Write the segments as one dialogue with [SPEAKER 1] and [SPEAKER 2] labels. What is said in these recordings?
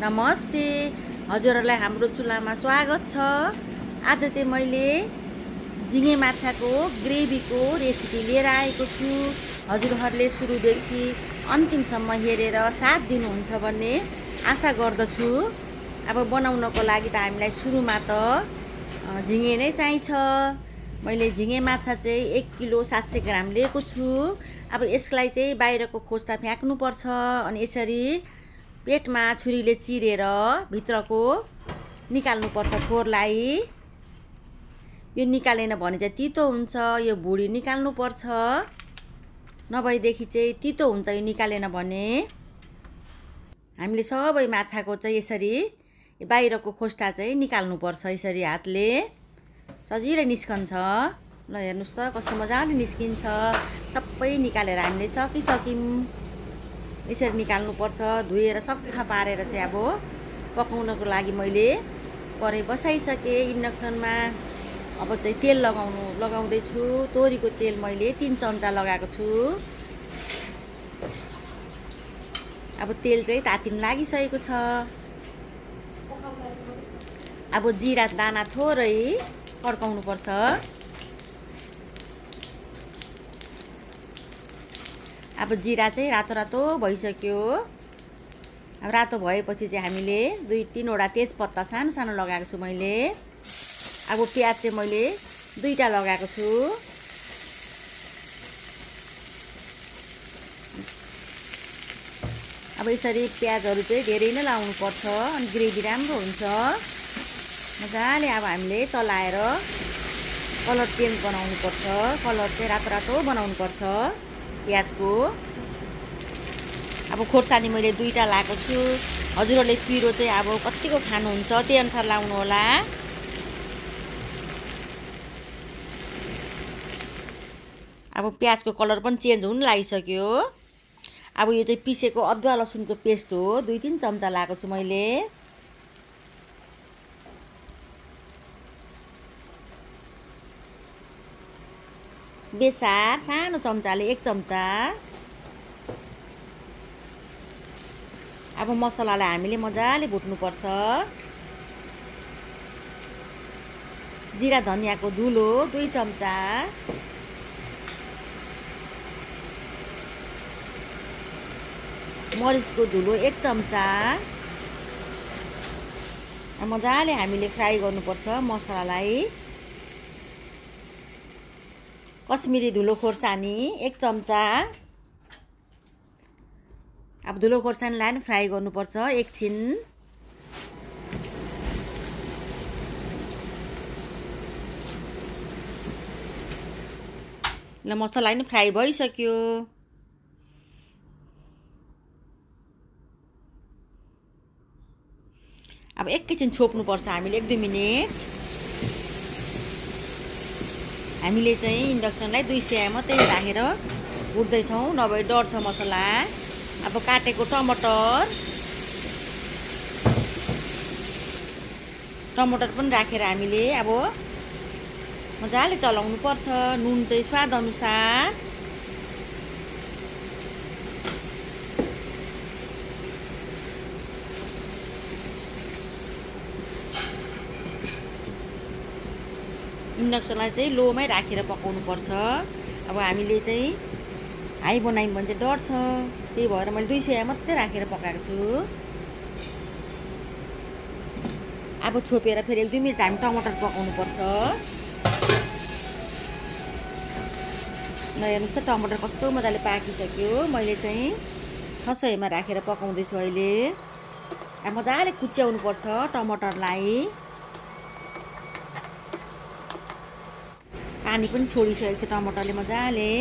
[SPEAKER 1] नमस्ते, हजुरहरूलाई हाम्रो चुलामा स्वागत छ। आज चाहिँ मैले झिँगे माछाको ग्रेभीको रेसिपी लिएर आएको छु। हजुरहरूले सुरुदेखि अन्तिमसम्म हेरेर साथ दिनुहुन्छ भन्ने आशा गर्दछु। अब बनाउनको लागि त हामीलाई सुरुमा त झिँगे नै चाहिन्छ। मैले झिँगे माछा चाहिँ 1 किलो 700 ग्राम लिएको छु। अब यसलाई चाहिँ बाहिरको खोस्टा फ्याँक्नुपर्छ अनि यसरी पेटमा छुरीले चिरेर भित्रको निकाल्नुपर्छ खोरलाई। यो निकालेन भने चाहिँ तितो हुन्छ, यो भुडी निकाल्नुपर्छ, नभएदेखि चाहिँ तितो हुन्छ यो निकालेन भने। हामीले सबै माछाको चाहिँ यसरी बाहिरको खोस्टा चाहिँ निकाल्नुपर्छ। यसरी हातले सजिलै निस्कन्छ। ल हेर्नुहोस् त कस्तो मजाले निस्किन्छ। सबै निकालेर हामीले सकिसक्यौँ। यसरी निकाल्नुपर्छ। धोएर सफा पारेर चाहिँ अब पकाउनको लागि मैले कराई बसाइसकेँ इन्डक्सनमा। अब चाहिँ तेल लगाउँदैछु। तोरीको तेल मैले 3 चम्चा लगाएको छु। अब तेल चाहिँ तातिन लागिसकेको छ। अब जिरा दाना थोरै पड्काउनुपर्छ। अब जिरा चाहिँ रातो भइसक्यो। अब रातो भएपछि चाहिँ हामीले 2-3 वटा तेजपत्ता सानो सानो लगाएको छु मैले। अब प्याज चाहिँ मैले 2टा लगाएको छु। अब यसरी प्याजहरू चाहिँ धेरै नै लाउनुपर्छ अनि ग्रेभी राम्रो हुन्छ। मजाले अब हामीले चलाएर कलर चेन्ज बनाउनुपर्छ। कलर चाहिँ रातो बनाउनुपर्छ प्याजको। अब खोर्सानी मैले 2टा लाएको छु। हजुरहरूले पिरो चाहिँ अब कतिको खानुहुन्छ त्यही अनुसार लाउनु होला। अब प्याजको कलर पनि चेन्ज हुन लागिसक्यो। अब यो चाहिँ पिसेको अदुवा लसुनको पेस्ट हो। 2-3 चम्चा लाएको छु मैले। बेसार सानो चम्चाले 1 चम्चा। अब मसलालाई हामीले मजाले भुट्नुपर्छ। जिरा धनियाको धुलो 2 चम्चा। मरिचको धुलो 1 चम्चा। मजाले हामीले फ्राई गर्नुपर्छ मसलालाई। कश्मिरी धुलो खोर्सानी 1 चम्चा। अब धुलो खोर्सानीलाई पनि फ्राई गर्नुपर्छ एकछिन। ल मसला पनि फ्राई भइसक्यो। अब एकैछिन छोप्नुपर्छ हामीले 1-2 मिनेट। हामीले चाहिँ इन्डक्सनलाई 200 मात्रै राखेर भुट्दैछौँ, नभए डढ्छ मसला। अब काटेको टमाटर पनि राखेर हामीले अब मजाले चलाउनु पर्छ। नुन चाहिँ स्वाद अनुसार। इन्डक्सनलाई चाहिँ लोमै राखेर पकाउनु पर्छ। अब हामीले चाहिँ हाई बनायौँ भने चाहिँ डढ्छ। त्यही भएर मैले 200 मात्रै राखेर पकाएको छु। अब छोपेर फेरि 1-2 मिनट हामी टमाटर पकाउनु पर्छ। ल हेर्नुहोस् त टमाटर कस्तो मजाले पाकिसक्यो। मैले चाहिँ खसाइमा राखेर पकाउँदैछु अहिले। अब मजाले कुच्याउनु पर्छ टमाटरलाई। पानी पनि छोडिसकेको छ टमाटरले मजाले।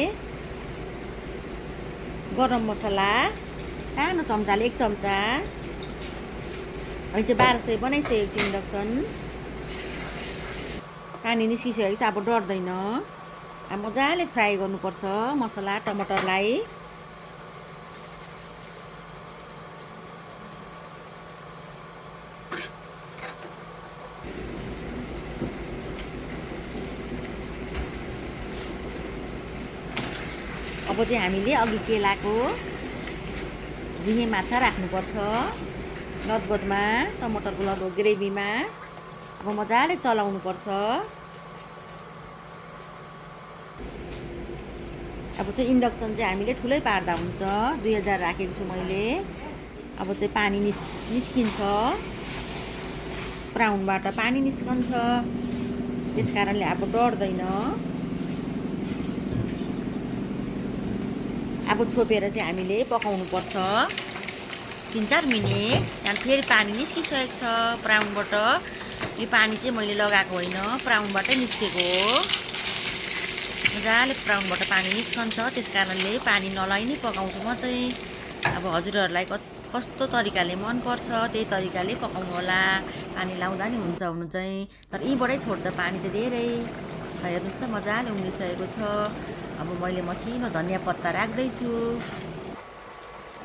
[SPEAKER 1] गरम मसला सानो चम्चाले 1 चम्चा। अहिले चाहिँ 1200 बनाइसकेको छु इन्डक्सन। पानी निस्किसकेको छ, अब डढ्दैन। अब मजाले फ्राई गर्नुपर्छ मसला टमाटरलाई। अब चाहिँ हामीले अघि केलाको झिँगे माछा राख्नुपर्छ। लदबदमा टमाटरको लदबद ग्रेभीमा अब मजाले चलाउनुपर्छ। अब चाहिँ इन्डक्सन चाहिँ हामीले ठुलै पार्दा हुन्छ। 2000 राखेको छु मैले। अब चाहिँ पानी निस्किन्छ, प्राउनबाट पानी निस्कन्छ, त्यस कारणले अब डढ्दैन। अब छोपेर चाहिँ हामीले पकाउनुपर्छ 3-4 मिनट। त्यहाँदेखि फेरि पानी निस्किसकेको छ प्राउनबाट। यो पानी चाहिँ मैले लगाएको होइन, प्राउनबाटै निस्केको हो। मजाले प्राउनबाट पानी निस्कन्छ, त्यस कारणले पानी नलाइ नै पकाउँछु म चाहिँ। अब हजुरहरूलाई कस्तो तरिकाले मनपर्छ त्यही तरिकाले पकाउनु होला। पानी लाउँदा नि हुन्छ हुनु चाहिँ, तर यहीँबाटै छोड्छ पानी चाहिँ धेरै। हेर्नुहोस् त मजाले उम्लिसकेको छ। अब मैले मसिनो धनियाँ पत्ता राख्दैछु।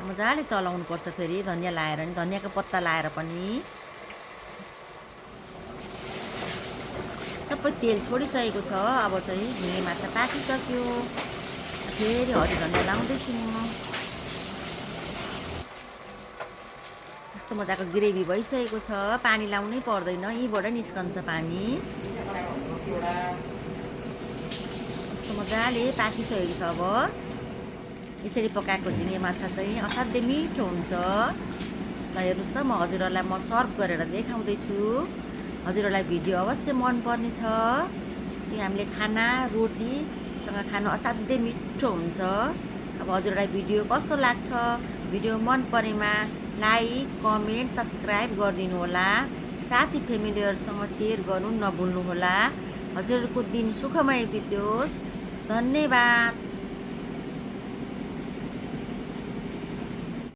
[SPEAKER 1] मजाले चलाउनुपर्छ फेरि धनियाँ लाएर नि, धनियाँको पत्ता लाएर पनि। सबै तेल छोडिसकेको छ। अब चाहिँ झिँगे माछा पाकिसक्यो। फेरि हरियो धनियाँ लाउँदैछु म। कस्तो मजाको ग्रेभी भइसकेको छ, पानी लाउनै पर्दैन, यहीँबाट निस्कन्छ पानी। कस्तो मजाले पाकिसकेको छ। अब यसरी पकाएको झिँगे माछा चाहिँ असाध्यै मिठो हुन्छ। ल हेर्नुहोस् त म हजुरहरूलाई सर्भ गरेर देखाउँदैछु। हजुरहरूलाई भिडियो अवश्य मनपर्ने छ। यो हामीले खाना रोटीसँग खानु असाध्यै मिठो हुन्छ। अब हजुरहरूलाई भिडियो कस्तो लाग्छ, भिडियो मन परेमा लाइक, कमेन्ट, सब्सक्राइब गरिदिनु होला। साथी फ्यामिलीहरूसँग सेयर गर्नु नभुल्नुहोला। हजुरहरूको दिन सुखमय बित्योस्। धन्यवाद।